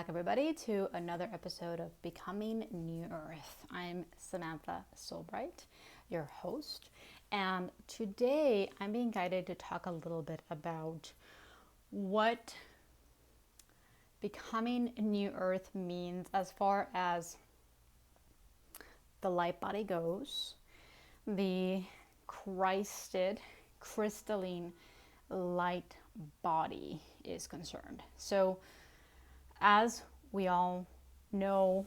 back, everybody, to another episode of Becoming New Earth. I'm Samantha SolBright, your host, and today I'm being guided to talk a little bit about what becoming New Earth means as far as the light body goes, the Christed, crystalline light body is concerned. So, as we all know,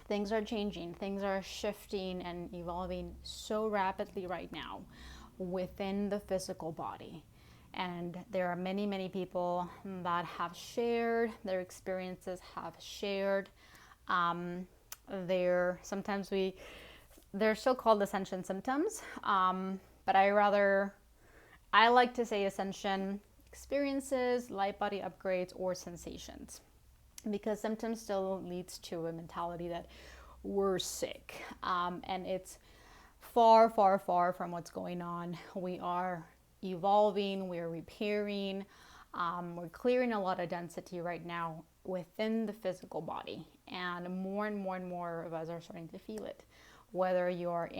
things are changing, things are shifting and evolving so rapidly right now within the physical body. And there are many, many people that have shared their experiences, have shared they're still called ascension symptoms, but I like to say ascension experiences, light body upgrades, or sensations, because symptoms still leads to a mentality that we're sick, and it's far, far, far from what's going on. We are evolving, we're repairing, we're clearing a lot of density right now within the physical body, and more and more and more of us are starting to feel it, whether you're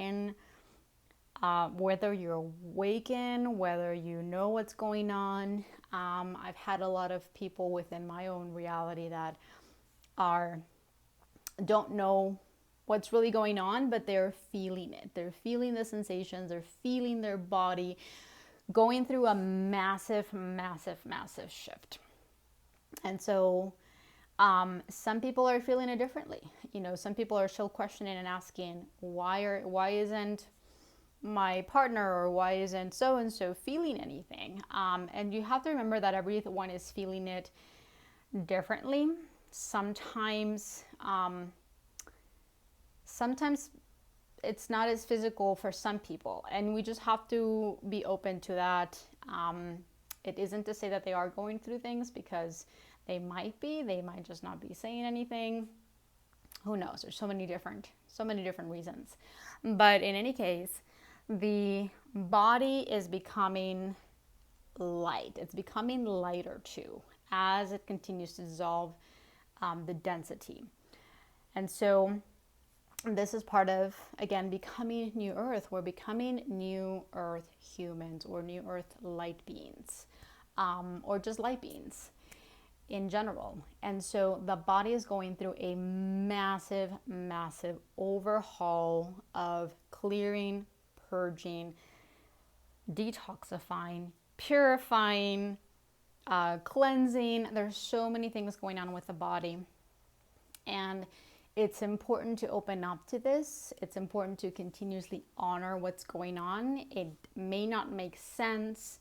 awakened, whether you know what's going on. I've had a lot of people within my own reality that don't know what's really going on, but they're feeling it. They're feeling the sensations. They're feeling their body going through a massive, massive, massive shift. And so some people are feeling it differently. Some people are still questioning and asking, why isn't my partner, or why isn't so and so feeling anything? And you have to remember that everyone is feeling it differently. Sometimes it's not as physical for some people, and we just have to be open to that. It isn't to say that they are going through things, because they might just not be saying anything. Who knows? There's so many different reasons. But in any case, the body is becoming light. It's becoming lighter too, as it continues to dissolve the density. And so this is part of, again, becoming New Earth. We're becoming New Earth humans, or New Earth light beings, or just light beings in general. And so the body is going through a massive, massive overhaul of clearing, purging, detoxifying, purifying, cleansing. There's so many things going on with the body. And it's important to open up to this. It's important to continuously honor what's going on. It may not make sense.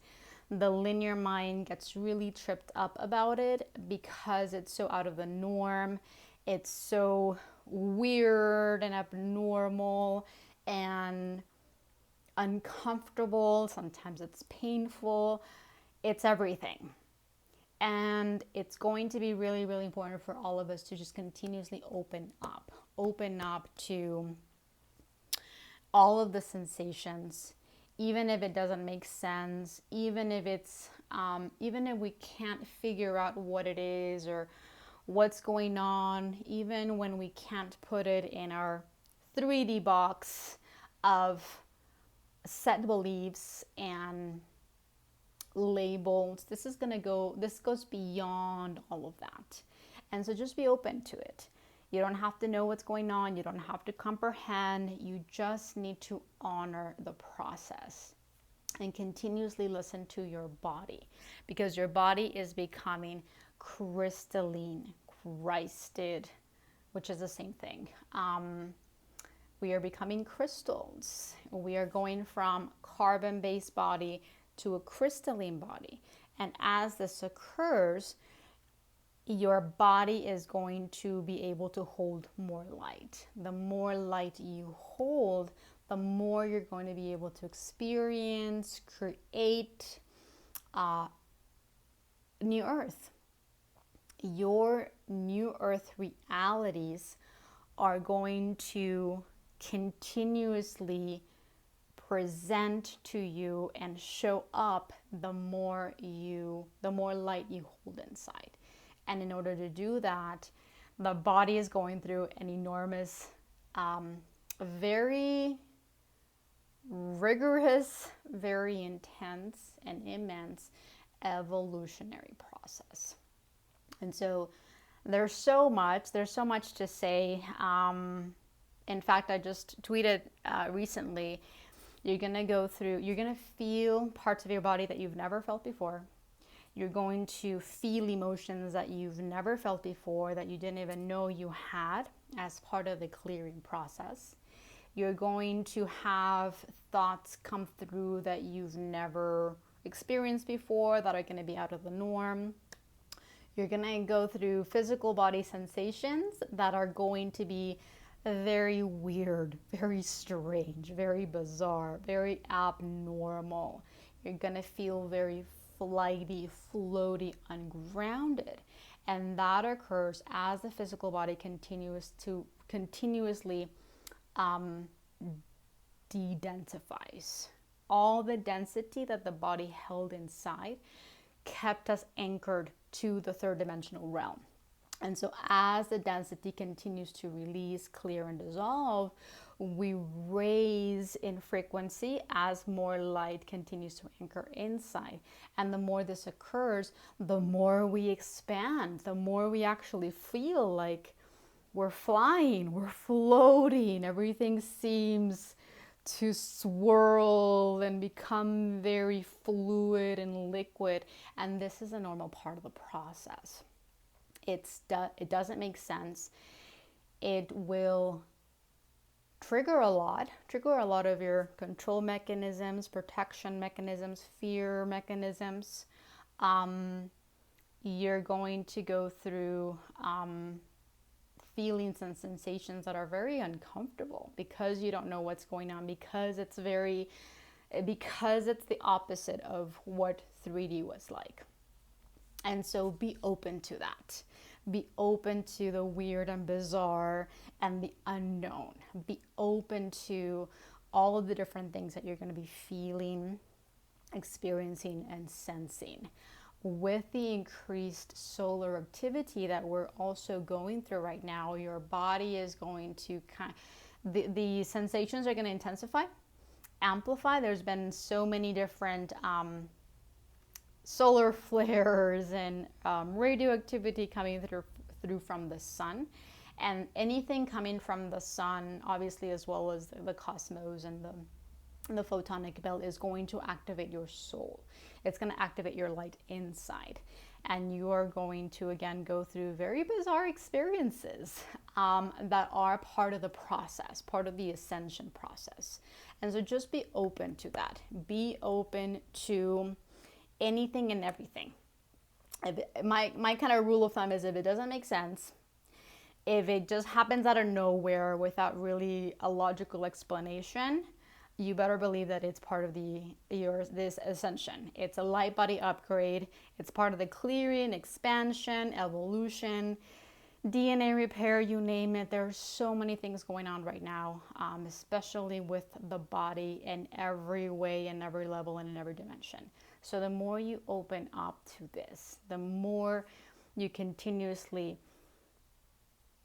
The linear mind gets really tripped up about it because it's so out of the norm. It's so weird and abnormal and uncomfortable. Sometimes it's painful. It's everything. And it's going to be really, really important for all of us to just continuously open up to all of the sensations, even if it doesn't make sense, even if we can't figure out what it is or what's going on, even when we can't put it in our 3D box of set beliefs and labels. This goes beyond all of that. And so just be open to it. You don't have to know what's going on. You don't have to comprehend. You just need to honor the process and continuously listen to your body, because your body is becoming crystalline, Christed, which is the same thing. We are becoming crystals. We are going from carbon-based body to a crystalline body. And as this occurs, your body is going to be able to hold more light. The more light you hold, the more you're going to be able to experience, create New Earth. Your New Earth realities are going to continuously present to you and show up the more light you hold inside. And in order to do that, the body is going through an enormous, very rigorous, very intense and immense evolutionary process. And so there's so much to say. In fact, I just tweeted recently, you're going to feel parts of your body that you've never felt before. You're going to feel emotions that you've never felt before, that you didn't even know you had as part of the clearing process. You're going to have thoughts come through that you've never experienced before, that are going to be out of the norm. You're going to go through physical body sensations that are going to be very weird, very strange, very bizarre, very abnormal. You're going to feel very flighty, floaty, ungrounded. And that occurs as the physical body continuously de-densifies. All the density that the body held inside kept us anchored to the third dimensional realm. And so as the density continues to release, clear, and dissolve, we raise in frequency as more light continues to anchor inside. And the more this occurs, the more we expand, the more we actually feel like we're flying, we're floating, everything seems to swirl and become very fluid and liquid. And this is a normal part of the process. It doesn't make sense. It will trigger a lot of your control mechanisms, protection mechanisms, fear mechanisms. You're going to go through feelings and sensations that are very uncomfortable because you don't know what's going on, because it's the opposite of what 3D was like. And so be open to that. Be open to the weird and bizarre and the unknown. Be open to all of the different things that you're going to be feeling, experiencing, and sensing. With the increased solar activity that we're also going through right now, your body is going to the sensations are going to intensify, amplify. There's been so many different solar flares and radioactivity coming through from the sun, and anything coming from the sun, obviously, as well as the cosmos and the photonic belt, is going to activate your soul. It's going to activate your light inside, and you are going to again go through very bizarre experiences that are part of the process, part of the ascension process. And so just be open to that. Be open to anything and everything. My kind of rule of thumb is, if it doesn't make sense, if it just happens out of nowhere without really a logical explanation, you better believe that it's part of this ascension. It's a light body upgrade. It's part of the clearing, expansion, evolution, DNA repair, you name it. There's so many things going on right now, especially with the body in every way, in every level, and in every dimension. So the more you open up to this, the more you continuously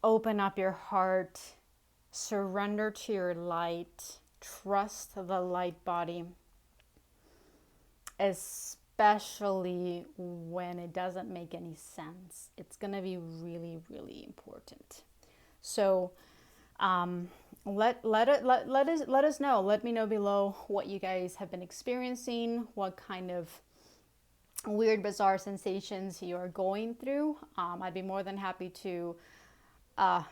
open up your heart, surrender to your light, trust the light body, especially when it doesn't make any sense. It's going to be really, really important. So let us know. Let me know below what you guys have been experiencing, what kind of weird, bizarre sensations you are going through. I'd be more than happy to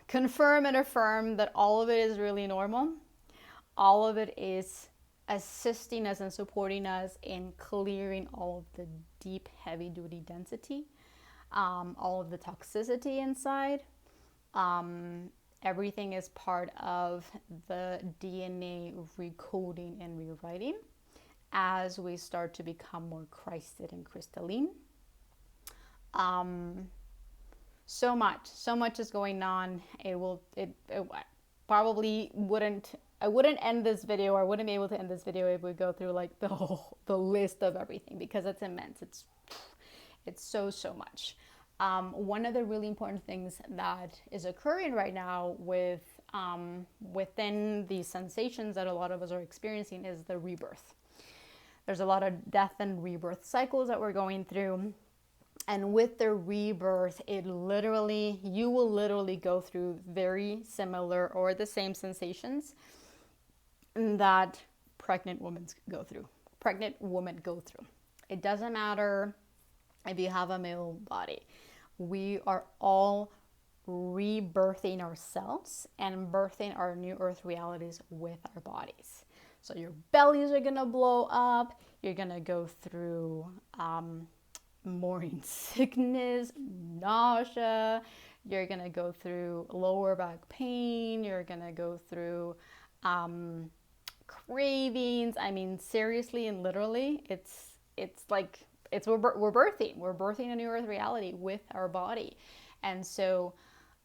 confirm and affirm that all of it is really normal. All of it is assisting us and supporting us in clearing all of the deep, heavy-duty density, all of the toxicity inside. Everything is part of the DNA recoding and rewriting as we start to become more Christed and crystalline. So much is going on. I wouldn't end this video, or I wouldn't be able to end this video if we go through like the list of everything, because it's immense. It's so much. One of the really important things that is occurring right now within the sensations that a lot of us are experiencing is the rebirth. There's a lot of death and rebirth cycles that we're going through. And with the rebirth, you will literally go through very similar or the same sensations that pregnant women go through. It doesn't matter if you have a male body. We are all rebirthing ourselves and birthing our new earth realities with our bodies. So your bellies are gonna blow up. You're gonna go through morning sickness, nausea. You're gonna go through lower back pain. You're gonna go through cravings. I mean, seriously and literally, we're birthing a new earth reality with our body. And so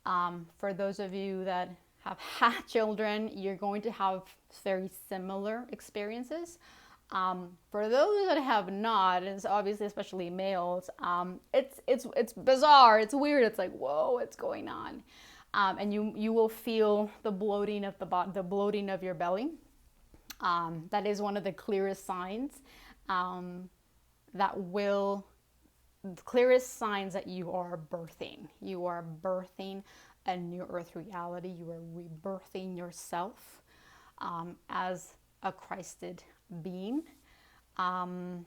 for those of you that have had children, you're going to have very similar experiences. For those that have not, and obviously especially males, it's bizarre, it's weird, it's like, whoa, what's going on? And you will feel the bloating of the bloating of your belly. That is one of the clearest signs that you are birthing. You are birthing a new earth reality. You are rebirthing yourself as a Christed being. And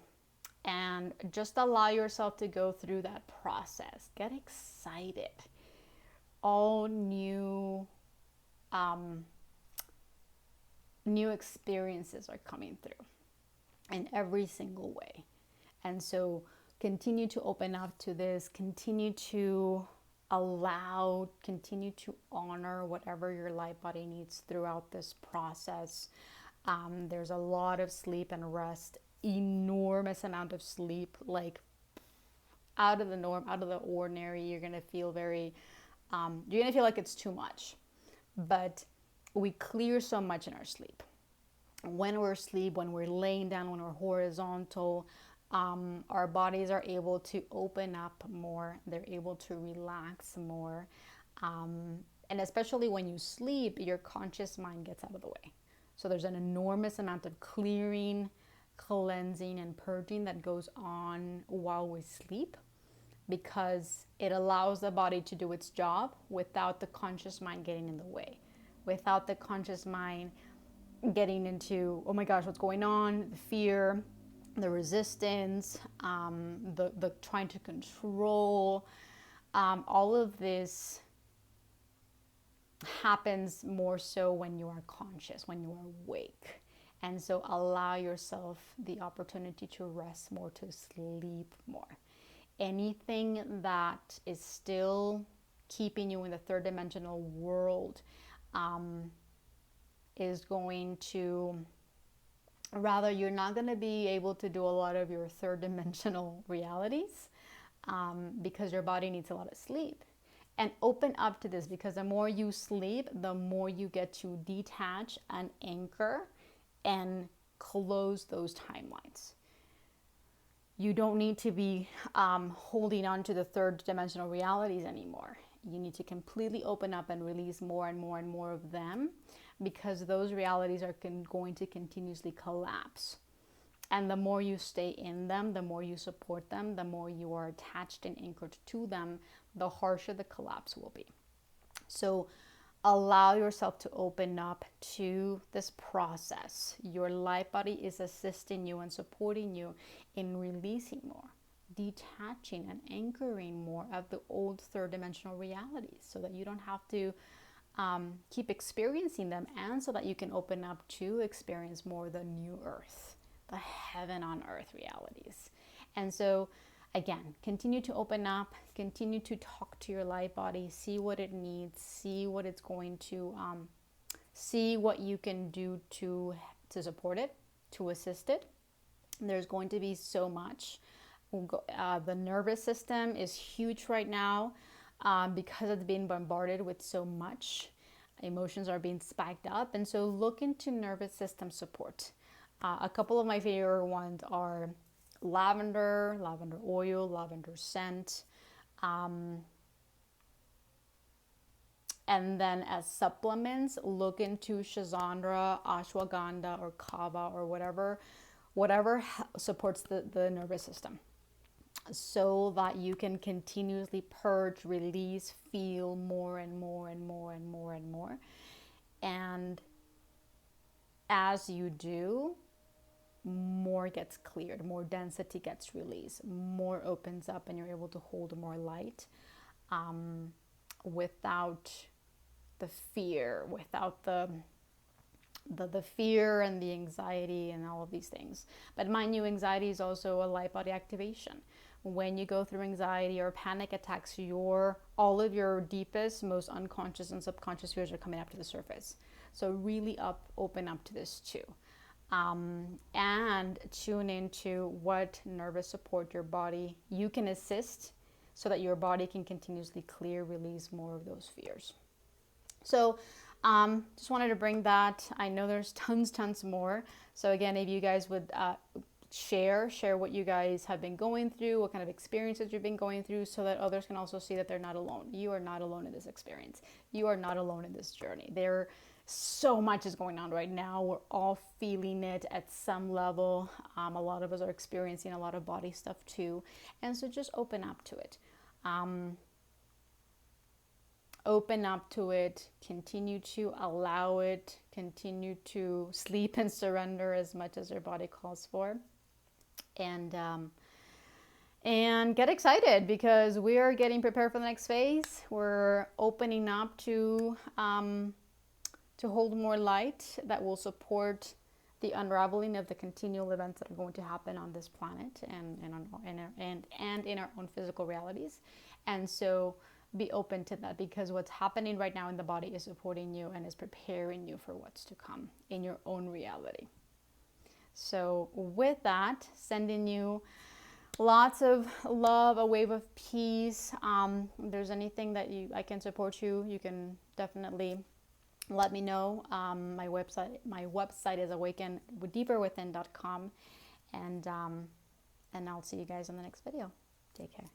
just allow yourself to go through that process. Get excited. All new experiences are coming through in every single way. And so continue to open up to this, continue to honor whatever your light body needs throughout this process. There's a lot of sleep and rest, enormous amount of sleep, like out of the norm, out of the ordinary. You're gonna feel like it's too much, but we clear so much in our sleep. When we're laying down, when we're horizontal, our bodies are able to open up more. They're able to relax more. And especially when you sleep, your conscious mind gets out of the way. So there's an enormous amount of clearing, cleansing, and purging that goes on while we sleep, because it allows the body to do its job without the conscious mind getting in the way, without the conscious mind getting into, oh my gosh, what's going on, the fear, the resistance, the trying to control. All of this happens more so when you are conscious, when you are awake. And so allow yourself the opportunity to rest more, to sleep more. Anything that is still keeping you in the third dimensional world is going to, you're not going to be able to do a lot of your third dimensional realities because your body needs a lot of sleep. And open up to this, because the more you sleep, the more you get to detach and anchor and close those timelines. You don't need to be holding on to the third dimensional realities anymore. You need to completely open up and release more and more and more of them, because those realities are going to continuously collapse. And the more you stay in them, the more you support them, the more you are attached and anchored to them, the harsher the collapse will be. So allow yourself to open up to this process. Your light body is assisting you and supporting you in releasing more, detaching and anchoring more of the old third dimensional realities, so that you don't have to keep experiencing them, and so that you can open up to experience more the new earth, the heaven on earth realities. And so again, continue to open up, continue to talk to your light body, see what it needs, see what it's going to, see what you can do to support it, to assist it. There's going to be so much. The nervous system is huge right now because it's being bombarded with so much. Emotions are being spiked up. And so look into nervous system support. A couple of my favorite ones are lavender oil, lavender scent, And then as supplements, look into Shazandra, ashwagandha, or kava, or whatever supports the nervous system, so that you can continuously purge, release, feel more and more and more and more and more. And as you do, more gets cleared, more density gets released, more opens up, and you're able to hold more light, without the fear, without the fear and the anxiety and all of these things. But mind you, anxiety is also a light body activation. When you go through anxiety or panic attacks, all of your deepest, most unconscious and subconscious fears are coming up to the surface. So really open up to this too. And tune into what nervous support you can assist, so that your body can continuously clear, release more of those fears. So just wanted to bring that. I know there's tons more. So again, if you guys would share what you guys have been going through, what kind of experiences you've been going through, so that others can also see that they're not alone. You are not alone in this experience. You are not alone in this journey. So much is going on right now. We're all feeling it at some level. A lot of us are experiencing a lot of body stuff too. And so just open up to it. Open up to it, continue to allow it, continue to sleep and surrender as much as your body calls for. And get excited, because we are getting prepared for the next phase. We're opening up to hold more light that will support the unraveling of the continual events that are going to happen on this planet and in our own physical realities. And so be open to that, because what's happening right now in the body is supporting you and is preparing you for what's to come in your own reality. So with that, sending you lots of love, a wave of peace. If there's anything that I can support you, you can definitely let me know. My website is awakendeeperwithin.com, and I'll see you guys in the next video. Take care.